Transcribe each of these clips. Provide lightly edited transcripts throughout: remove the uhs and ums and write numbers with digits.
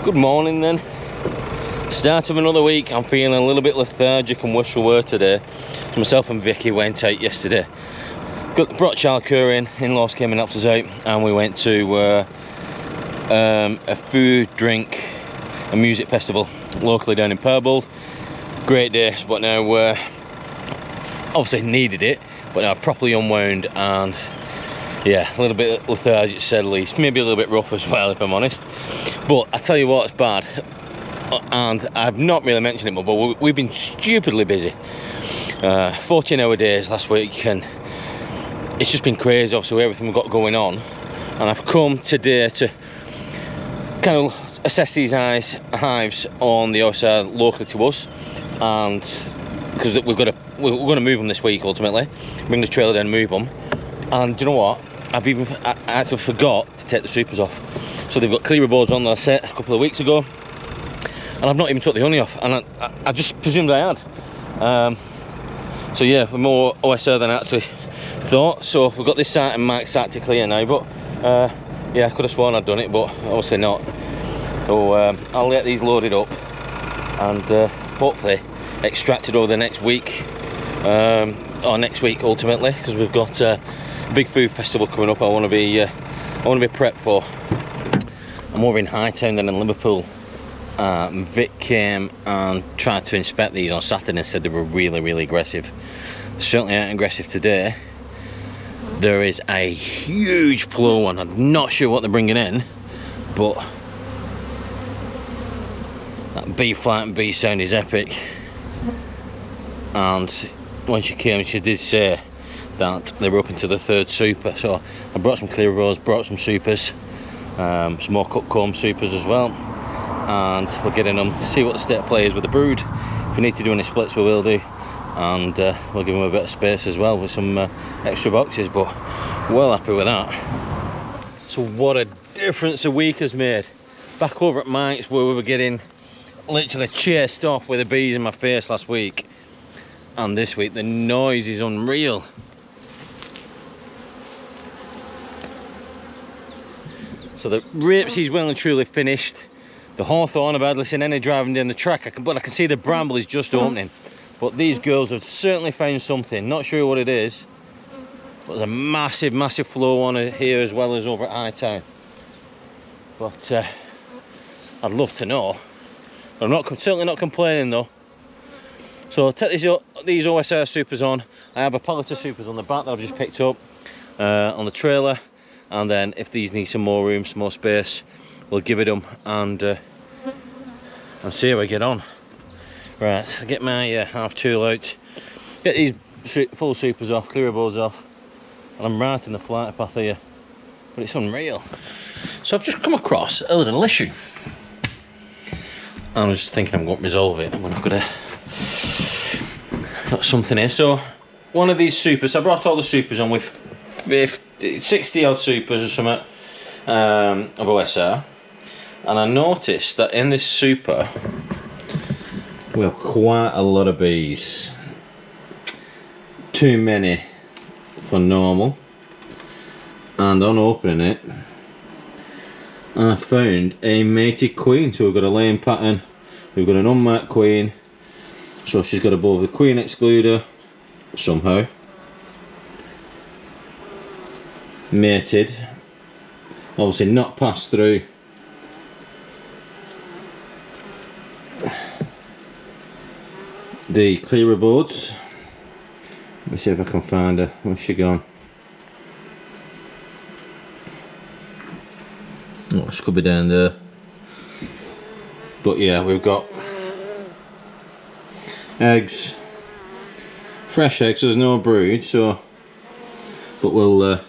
Good morning then. Start of another week. I'm feeling a little bit lethargic and wish we were today. So myself and Vicky went out yesterday. Brought childcare in-laws came and helped us out, and we went to a food, drink and music festival locally down in Purble. Great day, but now obviously needed it, but now I've properly unwound and yeah, a little bit lethargic to say the least. Maybe a little bit rough as well, if I'm honest. But I tell you what, it's bad, and I've not really mentioned it more, but we've been stupidly busy. 14-hour days last week, and it's just been crazy, obviously, with everything we've got going on. And I've come today to kind of assess these hives on the other side locally to us, and because we're going to move them this week ultimately, bring the trailer down and move them. And do you know what? I actually forgot to take the supers off. So they've got clearer boards on that set a couple of weeks ago, and I've not even took the honey off, and I just presumed I had. So yeah, we're more OSR than I actually thought. So we've got this site and Mike's site to clear now, but yeah, I could have sworn I'd done it, but obviously not. So I'll get these loaded up and hopefully extracted over the next week, or next week ultimately, because we've got a big food festival coming up. I want to be prepped for. I'm over in Hightown than in Liverpool. Vic came and tried to inspect these on Saturday and said they were really aggressive. Certainly aren't aggressive today. There is a huge flow one. I'm not sure what they're bringing in, but that bee flight and bee sound is epic. And when she came, she did say that they were up into the third super. So I brought some clear rows, brought some supers, some more cut comb supers as well, and we're getting them, see what the state of play is with the brood. If we need to do any splits, we will do, and we'll give them a bit of space as well with some extra boxes, but well happy with that. So what a difference a week has made. Back over at Mike's, where we were getting literally chased off with the bees in my face last week, and this week the noise is unreal. So the rapeseed's well and truly finished. The hawthorn, I've hardly seen any driving down the track, but I can see the bramble is just opening. But these girls have certainly found something. Not sure what it is, but there's a massive flow on it here as well as over at Hightown. But I'd love to know. I'm certainly not complaining though. So I'll take these OSR supers on. I have a pallet of supers on the back that I've just picked up on the trailer. And then if these need some more room, some more space, we'll give it them and see how we get on. Right, I'll get my half tool out, get these full supers off, clear boards off, and I'm right in the flight path here, but it's unreal. So I've just come across a little issue. I was just thinking I'm going to resolve it, and we're not going to. Got something here. So one of these supers, I brought all the supers on with 60 odd supers or something of OSR, and I noticed that in this super we have quite a lot of bees. Too many for normal, and on opening it I found a mated queen. So we've got a laying pattern, we've got an unmarked queen, so she's got above the queen excluder somehow, mated, obviously not passed through the clearer boards. Let me see if I can find her. Where's she gone? Oh, she could be down there. But yeah, we've got eggs, fresh eggs, so there's no brood, so but we'll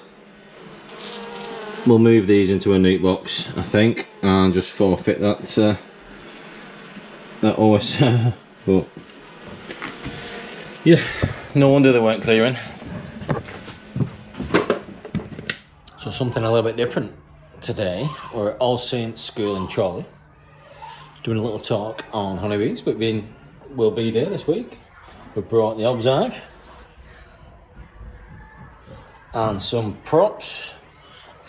move these into a neat box, I think, and just forfeit that OS. But yeah, no wonder they weren't clearing. So something a little bit different today. We're at All Saints School in Chorley, doing a little talk on honeybees. We'll be there this week. We brought the obs hive and some props.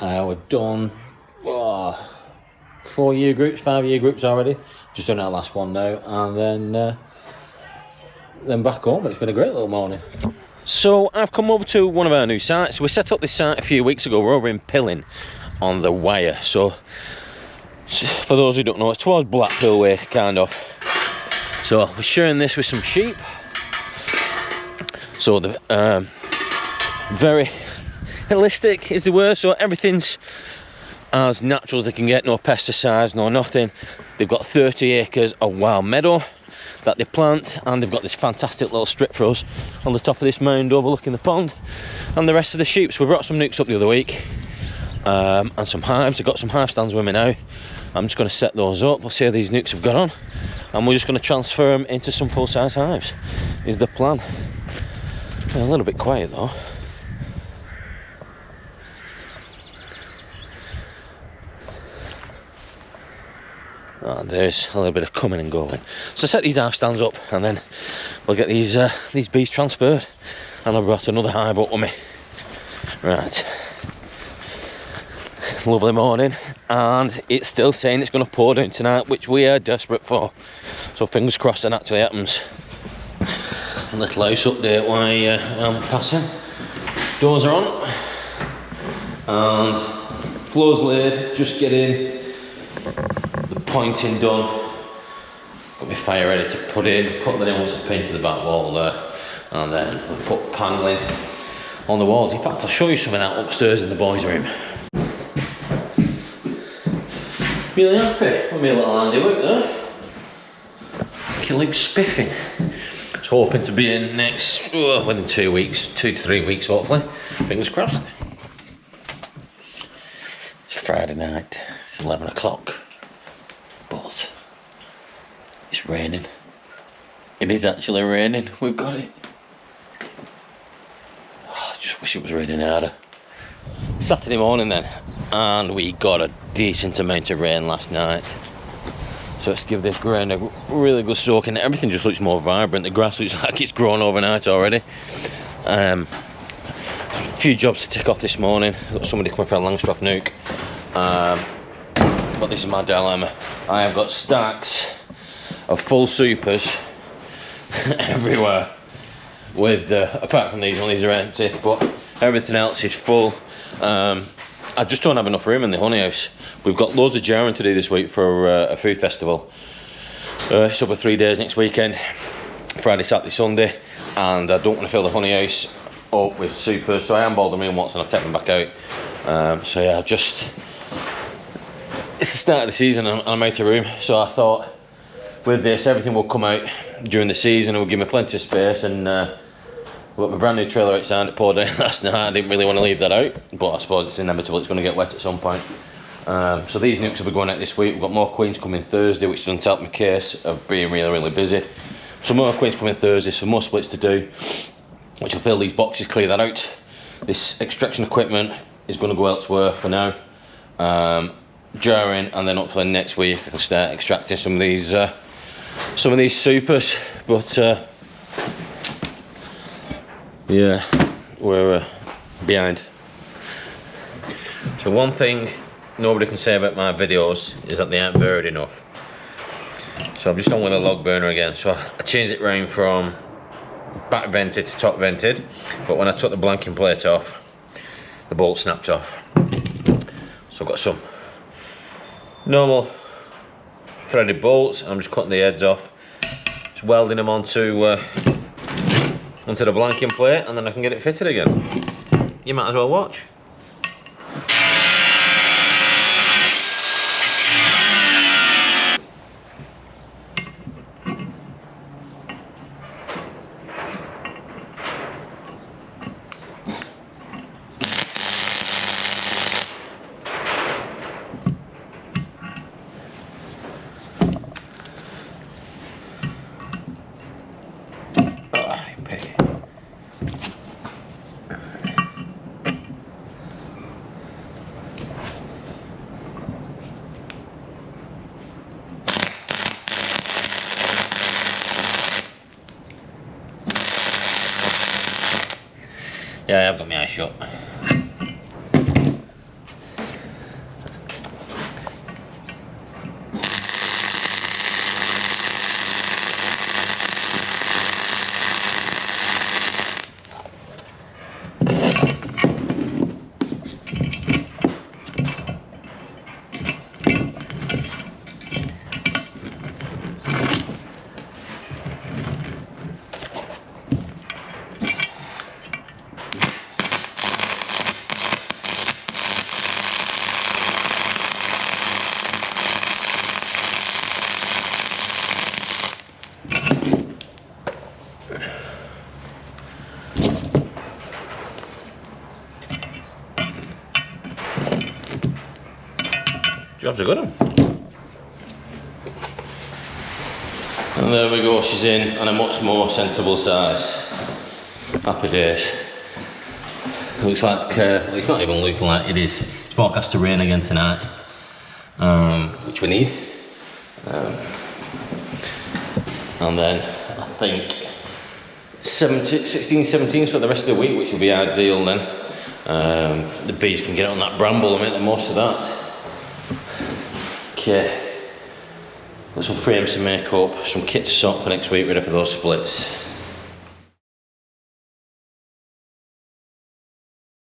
We've done 4-year groups, 5-year groups already. Just done our last one now, and then back home. But it's been a great little morning. So I've come over to one of our new sites. We set up this site a few weeks ago. We're over in Pilling on the Wire. So for those who don't know, it's towards Blackpool way, kind of. So we're sharing this with some sheep. So the very holistic is the word. So everything's as natural as they can get. No pesticides, no nothing. They've got 30 acres of wild meadow that they plant, and they've got this fantastic little strip for us on the top of this mound overlooking the pond and the rest of the sheep. So we brought some nukes up the other week, and some hives. I've got some hive stands with me now. I'm just going to set those up. We'll see how these nukes have got on, and we're just going to transfer them into some full-size hives is the plan. A little bit quiet though. Oh, there's a little bit of coming and going. So set these hive stands up, and then we'll get these bees transferred. And I've brought another hive up with me. Right. Lovely morning, and it's still saying it's going to pour down tonight, which we are desperate for. So fingers crossed it actually happens. A little house update while I'm passing. Doors are on, and floor's laid. Just getting the pointing done. Got my fire ready to put in. Put the nails of paint to the back wall there, and then we'll put panelling on the walls. In fact, I'll show you something out upstairs in the boys' room. Really happy with my little handiwork there. Killing spiffing. Just hoping to be in next, within 2 weeks, 2 to 3 weeks hopefully. Fingers crossed. It's Friday night, it's 11 o'clock, but it's raining. It is actually raining, we've got it. Oh, I just wish it was raining harder. Saturday morning then, and we got a decent amount of rain last night. So let's give this ground a really good soak, and everything just looks more vibrant. The grass looks like it's grown overnight already. A few jobs to tick off this morning. Got somebody coming for a Langstroth nuke. But this is my dilemma. I have got stacks of full supers everywhere. With apart from these are empty, but everything else is full. I just don't have enough room in the honey house. We've got loads of jarring to do this week for a food festival. It's over 3 days next weekend, Friday, Saturday, Sunday, and I don't want to fill the honey house up with supers, so I am balled them in once and I've taken them back out. So yeah, it's the start of the season and I'm out of room, so I thought with this everything will come out during the season. It will give me plenty of space, and we've got my brand new trailer outside. It poured down last night. I didn't really want to leave that out, but I suppose it's inevitable. It's going to get wet at some point. So these nukes will be going out this week. We've got more queens coming Thursday, which doesn't help my case of being really, really busy. Some more queens coming Thursday, some more splits to do, which will fill these boxes, clear that out. This extraction equipment is going to go elsewhere for now. Jarring, and then hopefully next week I can start extracting some of these supers. But yeah, we're behind. So one thing nobody can say about my videos is that they aren't varied enough. So I'm just on with a log burner again. So I changed it round from back vented to top vented, but when I took the blanking plate off, the bolt snapped off. So I've got some normal threaded bolts. I'm just cutting the heads off, just welding them onto the blanking plate, and then I can get it fitted again. You might as well watch. Yeah, I've got my eyes shut. Job's a good one. And there we go, she's in on a much more sensible size. Happy days. Looks like, well, it's not even looking like it is. It's forecast to rain again tonight, which we need. And then I think 16, 17 for the rest of the week, which will be ideal then. The bees can get on that bramble and make the most of that. Okay. Got some frames to make up, some kits to sort for next week, ready for those splits.